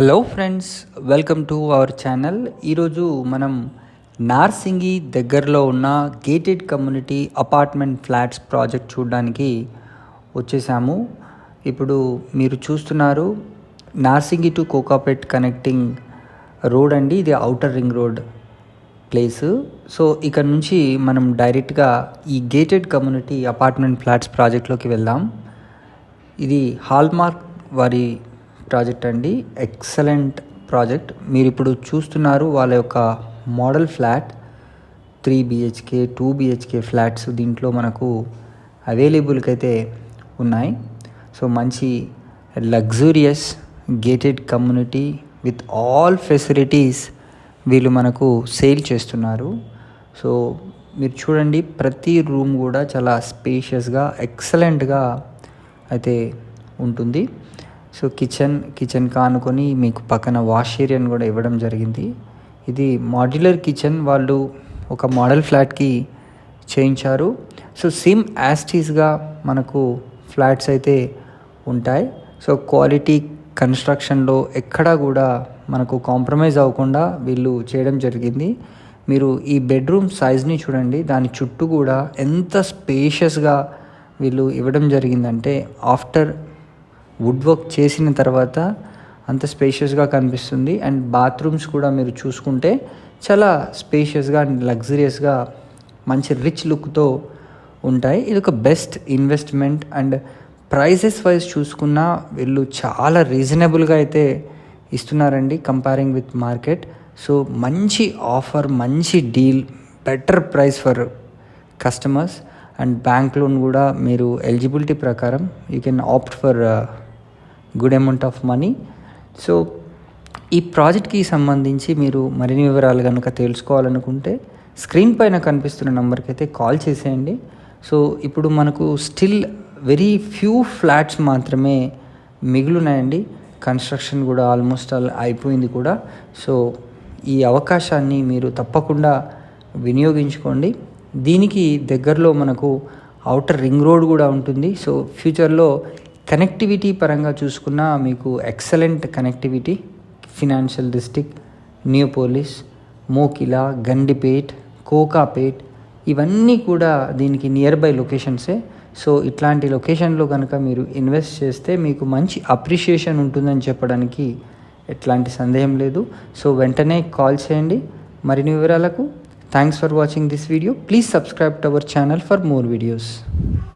Hello friends, welcome to our channel. ఈరోజు మనం నార్సింగి దగ్గరలో ఉన్న gated community apartment flats project చూడడానికి వచ్చేసాము. ఇప్పుడు మీరు చూస్తున్నారు Narsingi to Kokapet connecting road అండి. ఇది outer ring road place. So ఇక్కడ నుంచి మనం డైరెక్ట్గా ఈ గేటెడ్ కమ్యూనిటీ అపార్ట్మెంట్ ఫ్లాట్స్ ప్రాజెక్ట్లోకి వెళ్దాం. ఇది హాల్మార్క్ వారి ప్రాజెక్ట్ అండి. Excellent project. మీరు ఇప్పుడు చూస్తున్నారు వాళ్ళ యొక్క model flat. 3 BHK 2 BHK flats దీంట్లో మనకు అవైలబుల్కి అయితే ఉన్నాయి. సో మంచి luxurious gated community with all facilities వీళ్ళు మనకు సేల్ చేస్తున్నారు. సో మీరు చూడండి, ప్రతి రూమ్ కూడా చాలా స్పేషియస్గా ఎక్సలెంట్గా అయితే ఉంటుంది. సో కిచెన్ కానుకొని మీకు పక్కన వాష్ ఏరియాని కూడా ఇవ్వడం జరిగింది. ఇది మాడ్యులర్ కిచెన్ వాళ్ళు ఒక మోడల్ ఫ్లాట్కి చేయించారు. సో సేమ్ యాస్టీస్గా మనకు ఫ్లాట్స్ అయితే ఉంటాయి. సో క్వాలిటీ కన్స్ట్రక్షన్లో ఎక్కడా కూడా మనకు కాంప్రమైజ్ అవ్వకుండా వీళ్ళు చేయడం జరిగింది. మీరు ఈ బెడ్రూమ్ సైజ్ని చూడండి, దాని చుట్టూ కూడా ఎంత స్పేషియస్గా వీళ్ళు ఇవ్వడం జరిగిందంటే ఆఫ్టర్ వుడ్ వర్క్ చేసిన తర్వాత అంత స్పేషియస్గా కనిపిస్తుంది. అండ్ బాత్రూమ్స్ కూడా మీరు చూసుకుంటే చాలా స్పేషియస్గా అండ్ లగ్జరియస్గా మంచి రిచ్ లుక్తో ఉంటాయి. ఇది ఒక best investment. And prices wise చూసుకున్నా వీళ్ళు చాలా రీజనబుల్గా అయితే ఇస్తున్నారండి కంపేరింగ్ విత్ మార్కెట్. సో మంచి ఆఫర్, మంచి deal, better price for customers. And bank loan కూడా మీరు ఎలిజిబిలిటీ ప్రకారం you can opt for good amount of money. So ఈ ప్రాజెక్ట్కి సంబంధించి మీరు మరిన్ని వివరాలు కనుక తెలుసుకోవాలనుకుంటే స్క్రీన్ పైన కనిపిస్తున్న నెంబర్కి అయితే కాల్ చేసేయండి. సో ఇప్పుడు మనకు స్టిల్ వెరీ ఫ్యూ ఫ్లాట్స్ మాత్రమే మిగులున్నాయండి. కన్స్ట్రక్షన్ కూడా ఆల్మోస్ట్ అయిపోయింది కూడా. సో ఈ అవకాశాన్ని మీరు తప్పకుండా వినియోగించుకోండి. దీనికి దగ్గరలో మనకు ఔటర్ రింగ్ రోడ్ కూడా ఉంటుంది. సో ఫ్యూచర్లో కనెక్టివిటీ పరంగా చూసుకున్నా మీకు excellent connectivity. Financial district, Neopolis, Mokila, Gandipet, Kokapet ఇవన్నీ కూడా దీనికి నియర్ బై లొకేషన్సే. సో ఇట్లాంటి లొకేషన్లో కనుక మీరు ఇన్వెస్ట్ చేస్తే మీకు మంచి అప్రిషియేషన్ ఉంటుందని చెప్పడానికి ఎట్లాంటి సందేహం లేదు. సో వెంటనే కాల్ చేయండి మరిన్ని వివరాలకు. Thanks for watching this video. Please subscribe to our channel for more videos.